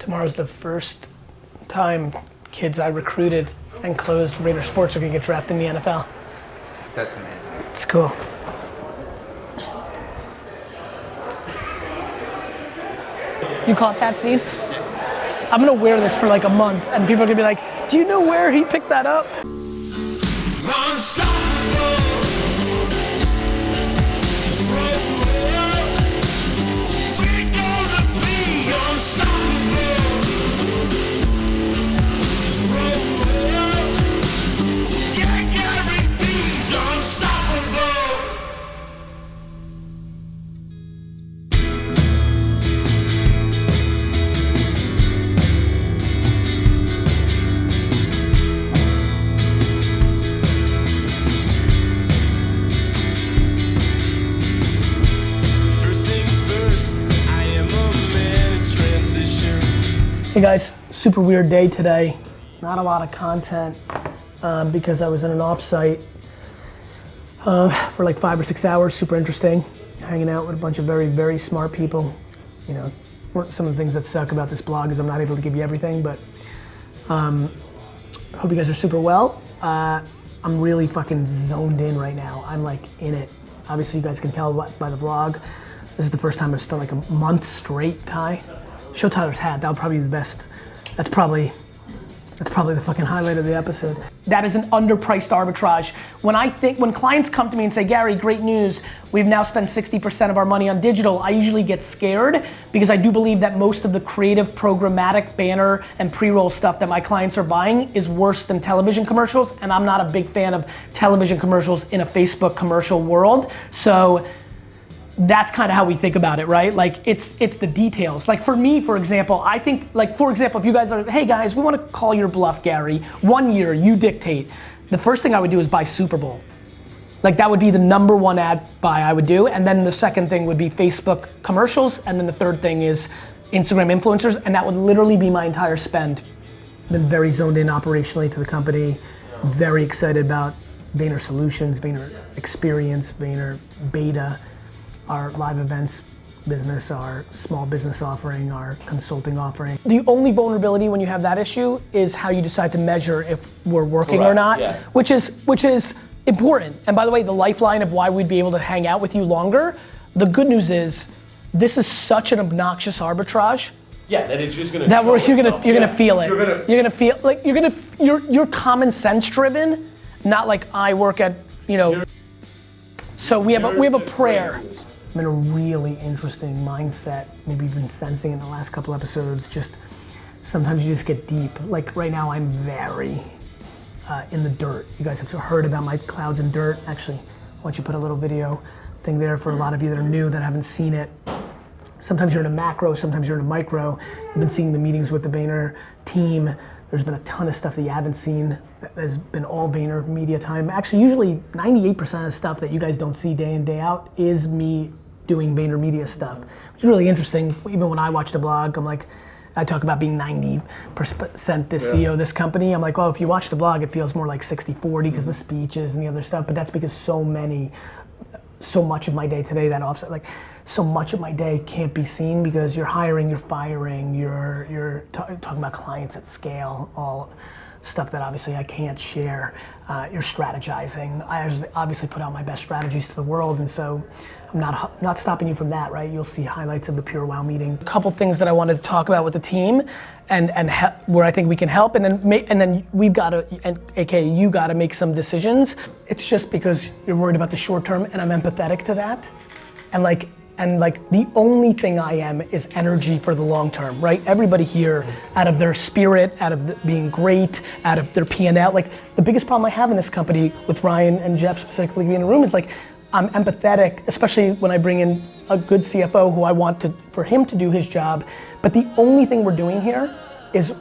Tomorrow's the first time kids I recruited and closed Vayner Sports are gonna get drafted in the NFL. That's amazing. It's cool. You caught that scene? I'm gonna wear this for like a month and people are gonna be like, do you know where he picked that up? Hey guys, super weird day today. Not a lot of content because I was in an offsite for like 5 or 6 hours, super interesting. Hanging out with a bunch of very, very smart people. You know, some of the things that suck about this blog is I'm not able to give you everything, but hope you guys are super well. I'm really fucking zoned in right now. I'm like in it. Obviously you guys can tell by the vlog. This is the first time I've spent like a month straight, Ty. Show Tyler's hat, that would probably be the best. That's probably the fucking highlight of the episode. That is an underpriced arbitrage. When clients come to me and say, Gary, great news, we've now spent 60% of our money on digital, I usually get scared because I do believe that most of the creative programmatic banner and pre-roll stuff that my clients are buying is worse than television commercials, and I'm not a big fan of television commercials in a Facebook commercial world. So that's kind of how we think about it, right? Like it's the details. Like for me, for example, I think, like for example, if you guys are, hey guys, we want to call your bluff, Gary. 1 year, you dictate. The first thing I would do is buy Super Bowl. Like that would be the #1 ad buy I would do. And then the second thing would be Facebook commercials. And then the third thing is Instagram influencers. And that would literally be my entire spend. Been very zoned in operationally to the company. Very excited about Vayner Solutions, Vayner Experience, Vayner Beta, our live events business, our small business offering, our consulting offering. The only vulnerability when you have that issue is how you decide to measure if we're working or not, yeah. which is important. And by the way, the lifeline of why we'd be able to hang out with you longer, the good news is this is such an obnoxious arbitrage. Yeah, that it's just gonna. That you're gonna feel it. You're gonna feel like you're common sense driven, not like I work at, you know. So we have a prayer. I'm in a really interesting mindset. Maybe you've been sensing in the last couple episodes, just sometimes you just get deep. Like right now I'm very in the dirt. You guys have heard about my clouds and dirt. Actually, why don't you put a little video thing there for a lot of you that are new that haven't seen it. Sometimes you're in a macro, sometimes you're in a micro. You've been seeing the meetings with the Vayner team. There's been a ton of stuff that you haven't seen that has been all VaynerMedia time. Actually, usually 98% of stuff that you guys don't see day in, day out is me doing VaynerMedia stuff, which is really interesting. Even when I watch the blog, I'm like, I talk about being 90% the CEO of this company. I'm like, well, if you watch the blog, it feels more like 60-40 because the speeches and the other stuff, but that's because so much of my day today that offset, like so much of my day can't be seen because you're hiring, you're firing, you're talking about clients at scale, all stuff that obviously I can't share. You're strategizing. I obviously put out my best strategies to the world, and so I'm not stopping you from that, right? You'll see highlights of the Pure Wow meeting. A couple things that I wanted to talk about with the team, and where I think we can help, and then we've got to, and AKA you got to make some decisions. It's just because you're worried about the short term, and I'm empathetic to that, and like the only thing I am is energy for the long term, right? Everybody here, out of their spirit, out of being great, out of their P&L, like the biggest problem I have in this company with Ryan and Jeff specifically being in the room is like, I'm empathetic, especially when I bring in a good CFO who I want for him to do his job. But the only thing we're doing here is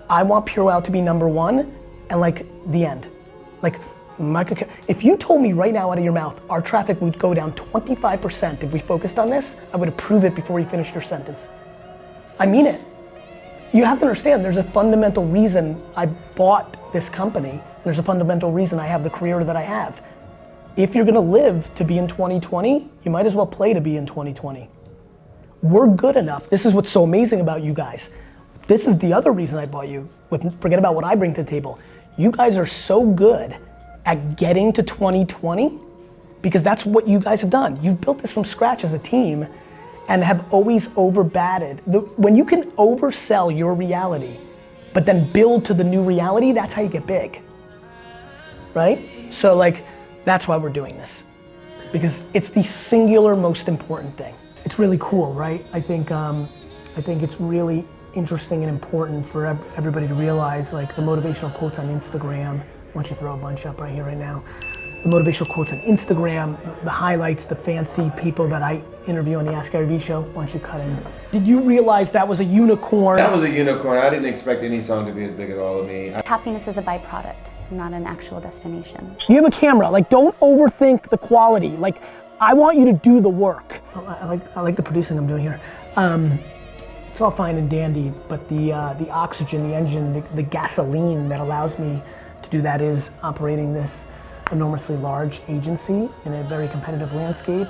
I want Pure Wow to be #1 and like the end. Like, if you told me right now out of your mouth, our traffic would go down 25% if we focused on this, I would approve it before you finished your sentence. I mean it. You have to understand, there's a fundamental reason I bought this company. There's a fundamental reason I have the career that I have. If you're gonna live to be in 2020, you might as well play to be in 2020. We're good enough. This is what's so amazing about you guys. this is the other reason I bought you. Forget about what I bring to the table. You guys are so good at getting to 2020 because that's what you guys have done. You've built this from scratch as a team and have always overbatted. When you can oversell your reality, but then build to the new reality, that's how you get big, right? So like, that's why we're doing this. Because it's the singular most important thing. It's really cool, right? I think it's really interesting and important for everybody to realize, like the motivational quotes on Instagram. Why don't you throw a bunch up right here, right now? The motivational quotes on Instagram, the highlights, the fancy people that I interview on the Ask GaryVee show. Why don't you cut in? Did you realize that was a unicorn? That was a unicorn. I didn't expect any song to be as big as all of me. Happiness is a byproduct, not an actual destination. You have a camera, like don't overthink the quality. Like I want you to do the work. I like the producing I'm doing here. It's all fine and dandy, but the oxygen, the engine, the gasoline that allows me to do that is operating this enormously large agency in a very competitive landscape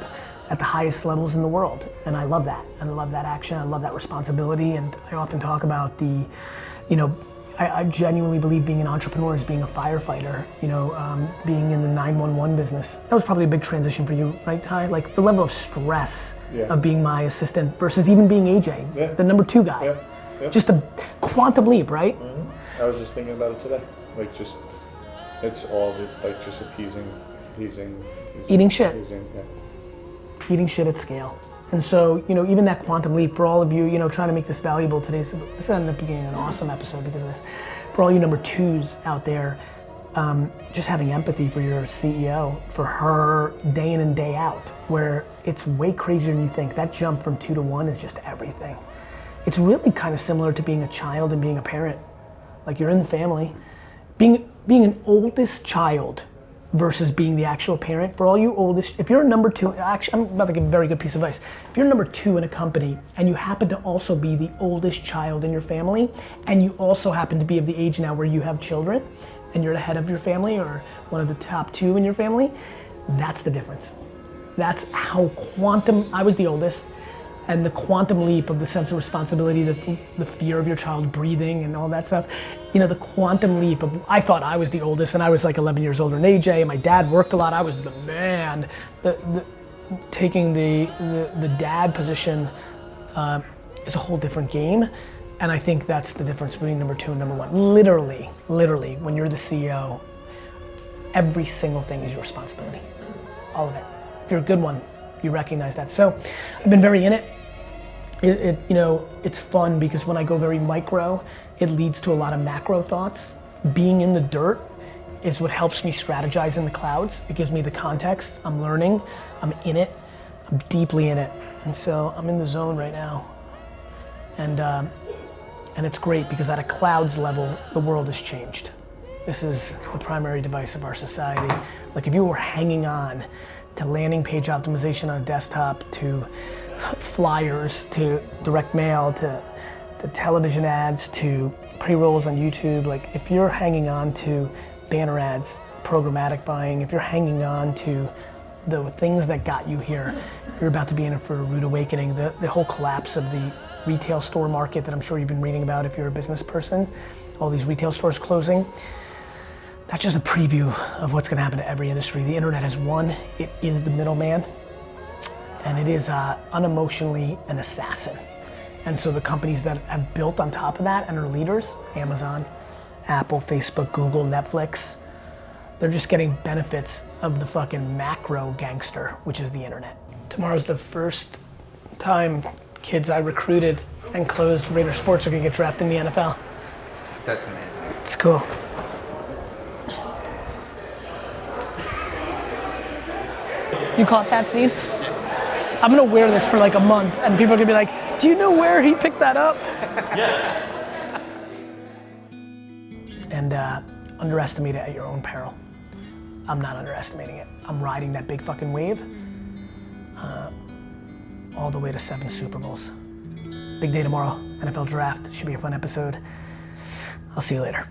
at the highest levels in the world. And I love that. And I love that action, I love that responsibility. And I often talk about I genuinely believe being an entrepreneur is being a firefighter, being in the 911 business. That was probably a big transition for you, right, Ty? Like the level of stress of being my assistant versus even being AJ, the number 2 guy. Yeah. Just a quantum leap, right? Mm-hmm. I was just thinking about it today. Like just, it's all like just appeasing. Eating shit. Yeah. Eating shit at scale. And so, even that quantum leap for all of you, trying to make this valuable this ended up being an awesome episode because of this. For all you number 2s out there, just having empathy for your CEO, for her day in and day out, where it's way crazier than you think. That jump from 2 to 1 is just everything. It's really kind of similar to being a child and being a parent. Like you're in the family. Being an oldest child versus being the actual parent. For all you oldest, if you're a number 2, actually, I'm about to give a very good piece of advice. If you're number 2 in a company and you happen to also be the oldest child in your family, and you also happen to be of the age now where you have children, and you're the head of your family or one of the top 2 in your family, that's the difference. That's how I was the oldest, and the quantum leap of the sense of responsibility, the fear of your child breathing and all that stuff. The quantum leap of, I thought I was the oldest and I was like 11 years older than AJ, and my dad worked a lot, I was the man. Taking the dad position is a whole different game, and I think that's the difference between number 2 and number 1. Literally, when you're the CEO, every single thing is your responsibility, all of it. If you're a good one, you recognize that. So I've been very in it. It's fun because when I go very micro, it leads to a lot of macro thoughts. Being in the dirt is what helps me strategize in the clouds. It gives me the context. I'm learning, I'm in it, I'm deeply in it. And so I'm in the zone right now. And it's great because at a clouds level, the world has changed. This is the primary device of our society. Like if you were hanging on to landing page optimization on a desktop, to flyers, to direct mail, to television ads, to pre-rolls on YouTube, like if you're hanging on to banner ads, programmatic buying, if you're hanging on to the things that got you here, you're about to be in for a rude awakening. The whole collapse of the retail store market that I'm sure you've been reading about if you're a business person, all these retail stores closing. That's just a preview of what's gonna happen to every industry. The internet has won. It is the middleman, and it is unemotionally an assassin. And so the companies that have built on top of that and are leaders, Amazon, Apple, Facebook, Google, Netflix, they're just getting benefits of the fucking macro gangster, which is the internet. Tomorrow's the first time kids I recruited and closed Raider Sports are gonna get drafted in the NFL. That's amazing. It's cool. You caught that scene? I'm gonna wear this for like a month and people are gonna be like, do you know where he picked that up? Yeah. And underestimate it at your own peril. I'm not underestimating it. I'm riding that big fucking wave all the way to 7 Super Bowls. Big day tomorrow, NFL draft, should be a fun episode. I'll see you later.